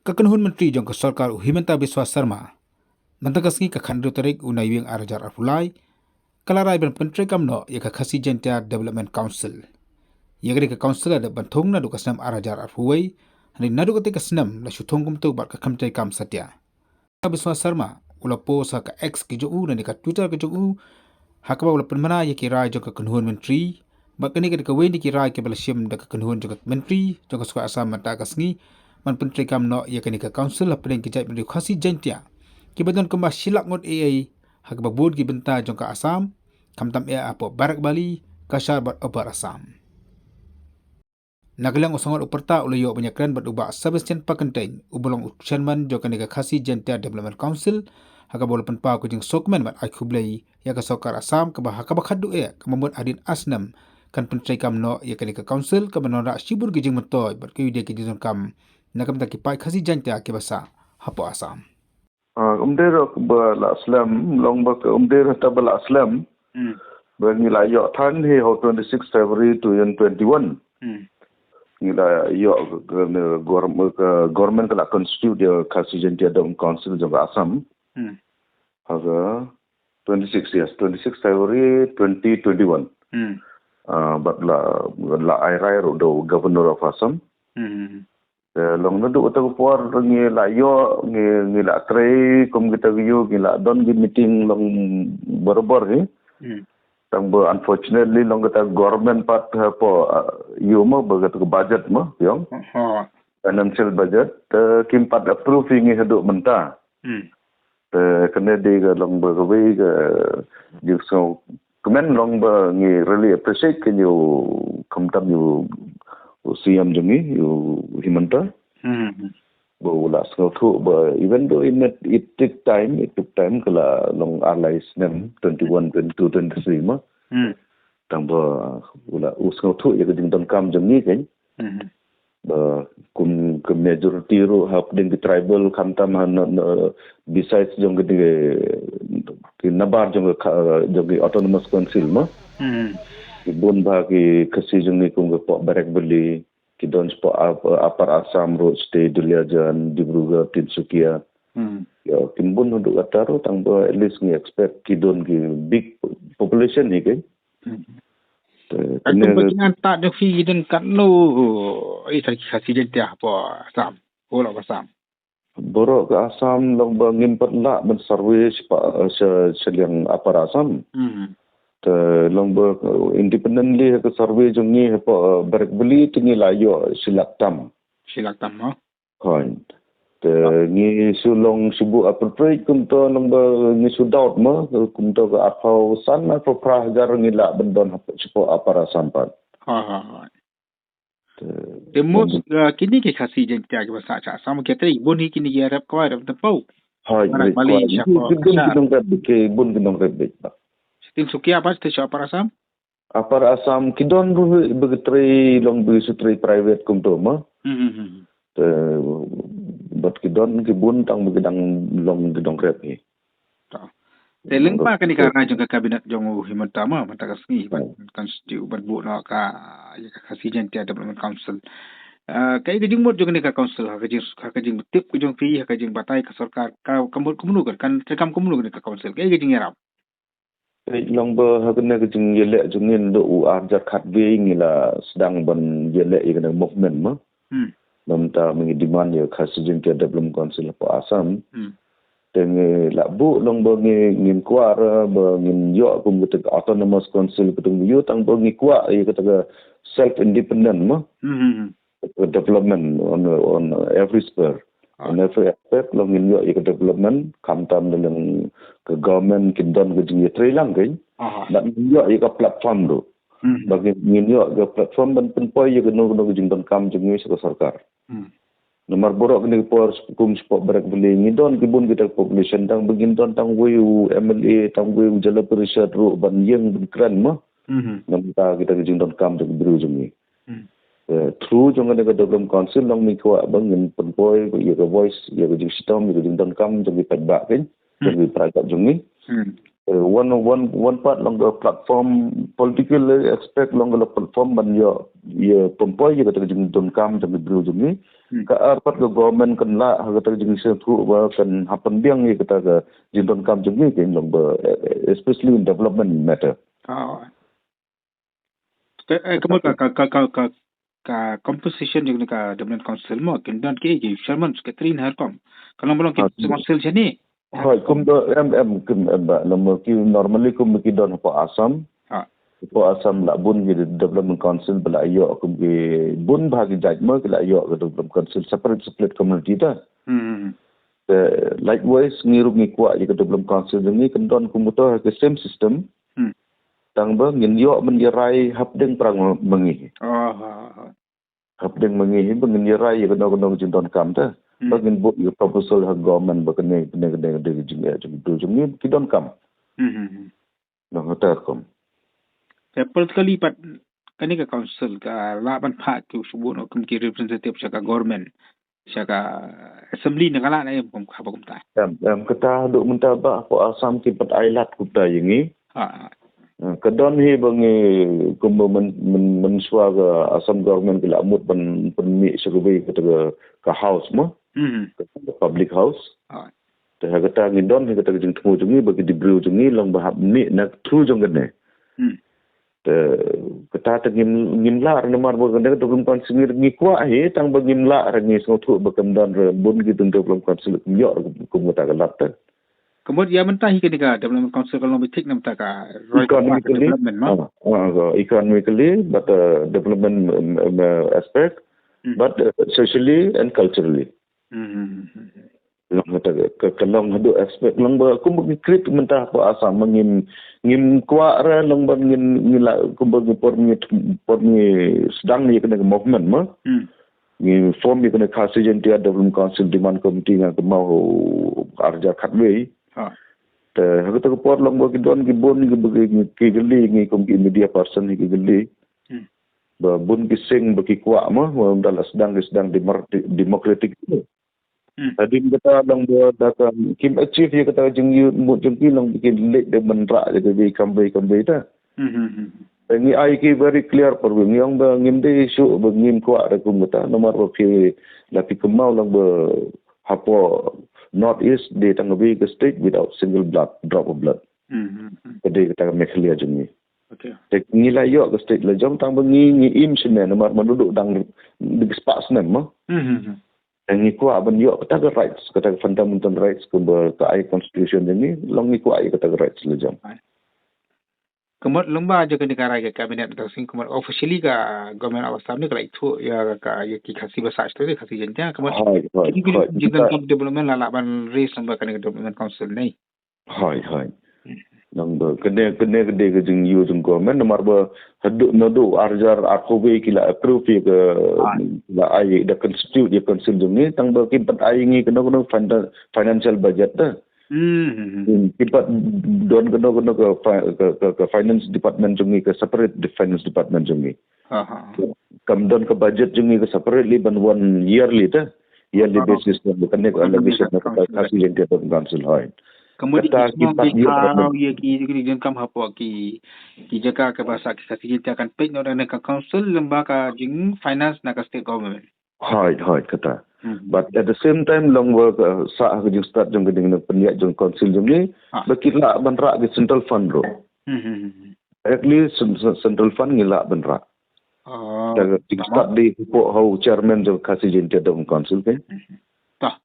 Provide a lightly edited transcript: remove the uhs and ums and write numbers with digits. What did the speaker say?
Kakenhun Menteri jong ke Sarkar Himanta Biswa Sarma. Mantakas ni kakhandu tarik unai wing arajar arfulai. Kalarai ban pentri kamno ya kakasi jentia Development Council. Ya ke council ada bantung na dukasnam arajar arfuwai. Hani nadu ketika senam la syutong kumtu bat kakamtai kam satya. Biswa Sarma ulapo sa ka X ke jo'u dan dekat Twitter ke jo'u. Hakaba ulapan mana ya kirai jong kakenhun Menteri. Bat kini ketika wen dikirai ke balasyam da kakenhun jong Menteri jong suka asam mantakas ni. Man pentri kamno ya kini ke council la pedeng kijai berdukasi jentia. Kibadan kembah silak ngot AI hak babud ki benta jong ka Asam kamtam ea apo barak Bali kasar bat obar Asam. Nagalang usangot uperta ulayo banyakran bat ubah Sebastian Pakenteng ubulong chairman jong ka khasi jentia Development Council hak bol penpa ku jing sokmen bat akublai ya ka sokar Asam ka bah hak bakhadu ea ka mamut adin asnam kan pentri kamno ya kini ke council ka banora sibur ki jing metoy bat ki de ki jong kam nakam ta ki pai khasi jentia ki basa hapo Asam. Umdir bala Aslam long bak umdir ta bala Aslam ngila yo than he 26 February 2021 ngila yo government kala constitute dia khasi jentia dom council jong Assam haga 26 February 2021 but la airai do governor of Assam long nadu utak por ngi la yo ngi la tray kum kita yo ngi la don gi meeting long bor he tang bo unfortunately long kita government part po yo mo bagat ko budget mo yong financial budget kim part approving ngi hadu menta kena di long ba we gi so comment long ba ngi really appreciate can you come tam you CM jungi you Himanta bola tu even though it took time kala long allies nem 21 22 23 ma tang bo bola usno tu ya geding don kam jungi kan kum ke majority ro hap ding tribal kamtam besides jong geding ki nabar jong autonomous council ma Ibun bagi kasi jung ni kung po barak beli kidon po apar Assam road stay Duliajan Dibrugarh Tinsukia yo kimbun untuk ataro tangbo at least ni expect kidon ki big population ni ke Kini bagian tak ada fee dan katno tadi kasi jentia po Assam bola Assam borok ke Assam long bangin perla men service pa seliang apar Assam long independently ke survey jungi po barak beli tingi layo silaktam no kan ni sulong sibu appropriate kum to long ni sudaut mo kum to ka apau san na po prahajar ngila bendon sipo apara sampat demo kini ke khasi jentia ke basa cha sam ke tei boni kini ke rap kwa rap tepau barak bali siapa ke bun gendong rebek Tim Sukia apa station Apar Assam? Apar Assam kidon begetri long begetri private kum to ma. But kidon kibun tang begedang long gedong krep ni. Teleng pa kani karena jong kabinet jong Himanta ma mantakas ni kan stiu berbu no ka kasi jentia Development Council. Kai gejing mod jong ni ka council ha kajing tip jong fi ha kajing batai ka sarkar ka kamul kumnu kan rekam kumnu ni ka council kai gejing erap. Long ba hakna kejing yele jungin do arjar khatwe ngila sedang ban yele ikana movement ma namta mengi demand ya khasi jentia Development Council po Assam tengi labu long ba ngin kuar ba ngin yo kum kata autonomous council kutung yo tang ba ngi kwa ya kata self independent ma development on every spur on every aspect long in yo development kamtam dalam ke government kindon ke jingi trailang kan dan yo ka platform do bagi ngin yo ke platform dan penpoi yo ke no jingdon kam jingi sa sarkar nomor borok ni por kum sport barak beli ngidon kibun kita population tang begindon tang weu MLA tang weu jala perisyad ro ban yang kran ma namta kita jingdon kam jing biru jingi through jong ada Development Council long mi ko bangin penpoi ko yo voice yo jing sistem yo jing don kam jong pi padba kan jong pi prajak jong ni one part long the platform political aspect long the platform ban yo ye pempoi ye kata jing don kam jang bru jing ni ka arpat ke government kan la ha kata jing se thu ba kan hapan biang ye kata ke jing don kam jing ni ken long especially in development matter kemudian ka composition jing ka development council mo ken dan ke chairman secretary har kom kalau belum ke council jani Hoi, kum do kum ba nomor ki normally kum ki don po Assam. Po Assam la bun ki development council bala yo kum ki bun bhagi jaj mo ki la yo ki development council separate community ta. Likewise ngiru ngi kwa ki development council ni kan don kum to ke same system. Tang ba ngin yo men rai hapdeng prang mengi. Hapdeng mengi ngin rai ki no jin don kam ta. Bagin book your proposal ha government bakane kene jingya jing ki don kam no hotar kom politically pat kani ka council ka laban pha ki subu no kum ki representative saka government saka assembly na kala na kom khaba kum ta kata do munta ba ko Assam ki pat ailat kuta yingi kadon hi bangi kum men swaga Assam government ki lamut ban mi serubai kata ka house mo public house te kata ngidon kata jing tmu jungi bagi dibru jungi long bahap ni nak thru jong gane te kata ta ngim la ar namar bo gane to kum kon singir ngi kwa he tang bagim la ar ngi so thu bakam don re bun gi tung development council yo kum kata galat ta kemudian mentah ke ka development council kalau bitik nam ta ka development economically but development aspect but socially and culturally long kata long hadu aspect long ba kum create mentah po Assam ngim kwa ra long ban ngila kum por ni sedang ni kena movement ma ngi form ni kena khasi jentia development council demand committee nga mau arja khatwei te hagata ko por long ba kidon ki bon ki geli ngi kum ki media person ki geli ba bun ki sing ba ki kwa ma dalam sedang democratic tadi kata long data kim achieve ye kata jeng yu mu jeng ki long bikin lek de menra je ke kambai ta ni ai ki very clear per ngong ba ngim de isu ba ngim kwa ra kum kata nomor ba phi la pi kumau long ba hapo north east de tang bi ke state without single drop of blood jadi kata meklia jeng ni okay ni la yo ke state la jom tang ba ngi im sene nomor duduk dang di spas nem ma ngi ko aban yo kata rights kata fundamental rights ke ai constitution ni long ngi ko ai kata rights le jam kemudian lomba aja ke negara ke kabinet atau sing kemudian officially ka government of Assam ni kalau itu ya ka ya ki khasi bahasa itu khasi jentia kemudian jingkan development lalaban race lomba kan development council ni hai nang kene ke jing yu jing government nomor ba hadu nodo arjar arkobe kila approve ke la ai da constitute ya council ni tang ba ki pat ai ngi kena financial budget ta kipat don kena ke finance department jungi ke separate finance department jungi kam don ke budget jungi ke separately ban one yearly basis bukan ke allocation ke kasih jentia council hai kemudian kalau ia ki jengkam apa ki jaga ke bahasa kita akan page dan ke council lembaga jing finance nak state government hai kata but at the same time long work sa ke jing start jeng dengan peniak jeng council jeng ni bakila banra ke central fund ro at least central fund ngila banra jeng start di po how chairman jeng kasih jentia dalam council ke tak